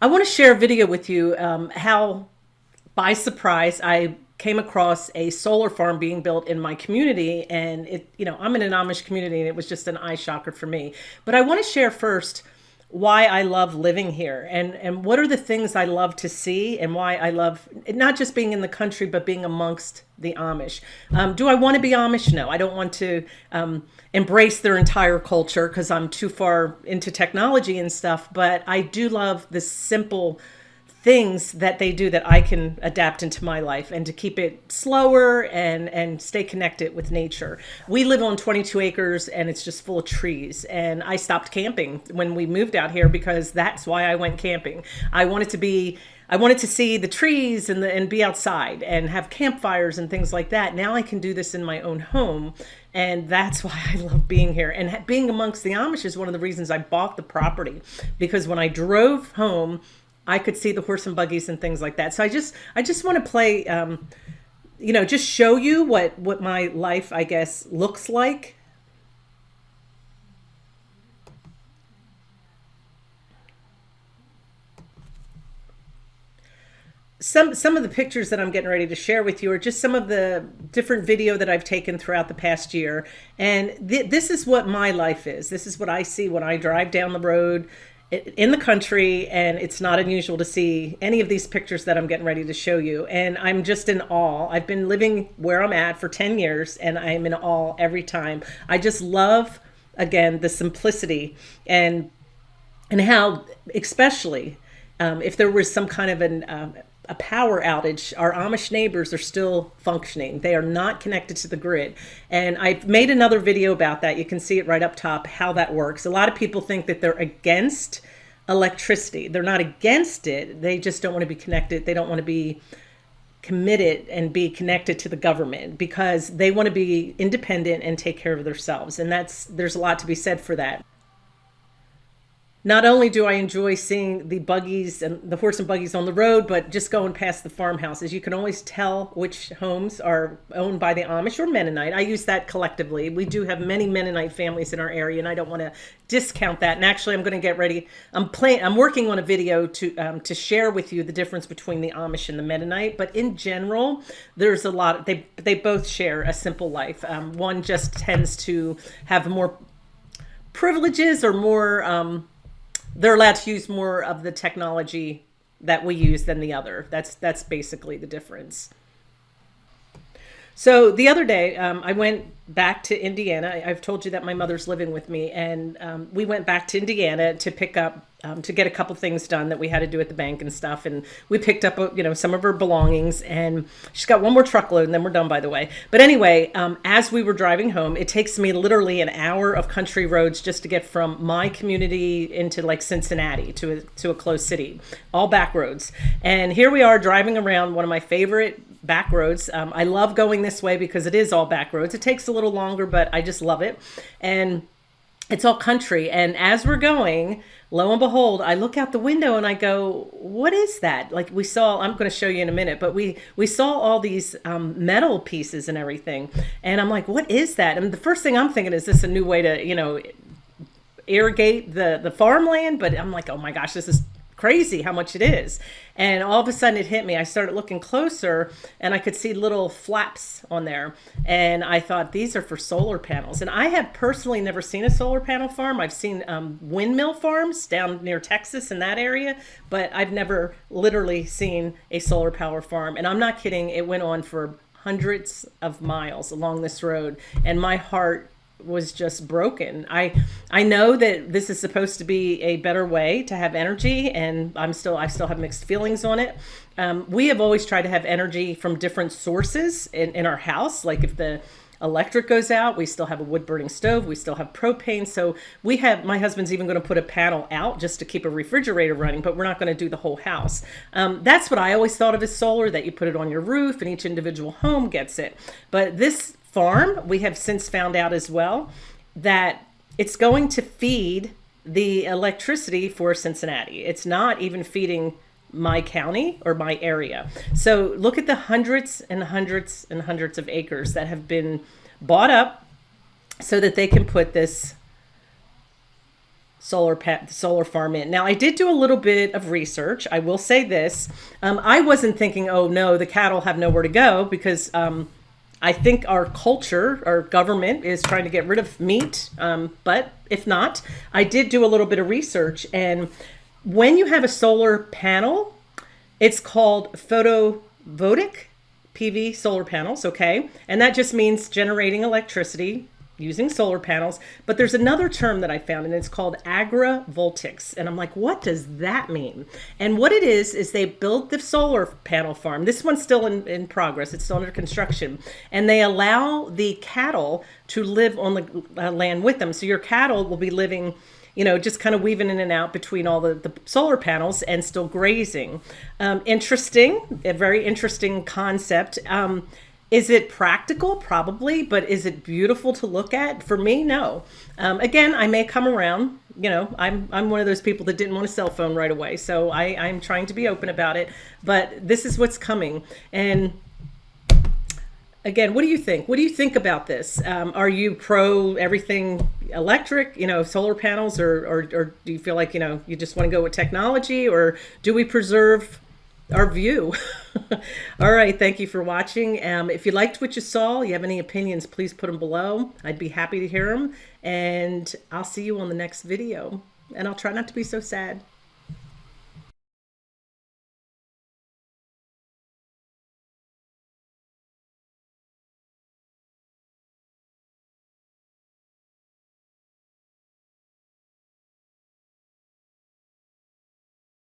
I want to share a video with you how by surprise I came across a solar farm being built in my community. And I'm in an Amish community, and it was just an eye shocker for me. But I want to share first why I love living here, and what are the things I love to see, and why I love not just being in the country, but being amongst the Amish. Do I want to be Amish? No, I don't want to embrace their entire culture because I'm too far into technology and stuff. But I do love the simple things that they do that I can adapt into my life, and to keep it slower and stay connected with nature. We live on 22 acres, and it's just full of trees. And I stopped camping when we moved out here because that's why I went camping. I wanted to see the trees and be outside and have campfires and things like that. Now I can do this in my own home. And that's why I love being here. And being amongst the Amish is one of the reasons I bought the property, because when I drove home, I could see the horse and buggies and things like that. So I just want to play, just show you what my life, I guess, looks like. Some of the pictures that I'm getting ready to share with you are just some of the different video that I've taken throughout the past year. And this is what my life is. This is what I see when I drive down the road in the country, and it's not unusual to see any of these pictures that I'm getting ready to show you. And I'm just in awe. I've been living where I'm at for 10 years, and I'm in awe every time. I just love, again, the simplicity and how, especially if there was some kind of a power outage, our Amish neighbors are still functioning. They are not connected to the grid. And I've made another video about that. You can see it right up top, how that works. A lot of people think that they're against electricity. They're not against it. They just don't want to be connected. They don't want to be committed and be connected to the government, because they want to be independent and take care of themselves. And there's a lot to be said for that. Not only do I enjoy seeing the buggies and the horse and buggies on the road, but just going past the farmhouses, you can always tell which homes are owned by the Amish or Mennonite. I use that collectively. We do have many Mennonite families in our area, and I don't want to discount that. And actually, I'm going to get ready. I'm working on a video to share with you the difference between the Amish and the Mennonite. But in general, there's a lot. They both share a simple life. One just tends to have more privileges, or more. They're allowed to use more of the technology that we use than the other. That's basically the difference. So the other day, I went back to Indiana. I've told you that my mother's living with me, and we went back to Indiana to pick up, to get a couple things done that we had to do at the bank and stuff. And we picked up, some of her belongings, and she's got one more truckload, and then we're done, by the way. But anyway, as we were driving home, it takes me literally an hour of country roads just to get from my community into like Cincinnati to a closed city, all back roads. And here we are driving around one of my favorite back roads. I love going this way because it is all back roads. It takes a little longer, but I just love it. And it's all country. And as we're going, lo and behold, I look out the window and I go, what is that? Like we saw, I'm going to show you in a minute, but we saw all these metal pieces and everything. And I'm like, what is that? And the first thing I'm thinking, is this a new way to, irrigate the farmland? But I'm like, oh my gosh, this is crazy how much it is. And all of a sudden it hit me. I started looking closer, and I could see little flaps on there. And I thought, these are for solar panels. And I have personally never seen a solar panel farm. I've seen windmill farms down near Texas in that area, but I've never literally seen a solar power farm. And I'm not kidding. It went on for hundreds of miles along this road, and my heart was just broken. I know that this is supposed to be a better way to have energy, and I still have mixed feelings on it. We have always tried to have energy from different sources in our house. Like if the electric goes out, we still have a wood burning stove, we still have propane. So my husband's even going to put a panel out just to keep a refrigerator running, but we're not going to do the whole house. That's what I always thought of as solar, that you put it on your roof and each individual home gets it. But this farm, we have since found out as well that it's going to feed the electricity for Cincinnati. It's not even feeding my county or my area. So look at the hundreds and hundreds and hundreds of acres that have been bought up so that they can put this solar farm in. Now, I did do a little bit of research. I will say this. I wasn't thinking, oh no, the cattle have nowhere to go, because I think our culture, our government is trying to get rid of meat. But if not, I did do a little bit of research. And when you have a solar panel, it's called photovoltaic PV solar panels, okay? And that just means generating electricity using solar panels. But there's another term that I found, and it's called agrivoltaics. And I'm like, what does that mean? And what it is they build the solar panel farm. This one's still in progress. It's still under construction. And they allow the cattle to live on the land with them. So your cattle will be living, you know, just kind of weaving in and out between all the solar panels and still grazing. Interesting, a very interesting concept. Is it practical? Probably, but is it beautiful to look at? For me, no. Again, I may come around. You know, I'm one of those people that didn't want a cell phone right away, so I'm trying to be open about it. But this is what's coming. And again, what do you think? What do you think about this? Are you pro everything electric, you know, solar panels, or do you feel like, you know, you just want to go with technology, or do we preserve our view? All right. Thank you for watching. If you liked what you saw, you have any opinions, please put them below. I'd be happy to hear them. And I'll see you on the next video. And I'll try not to be so sad.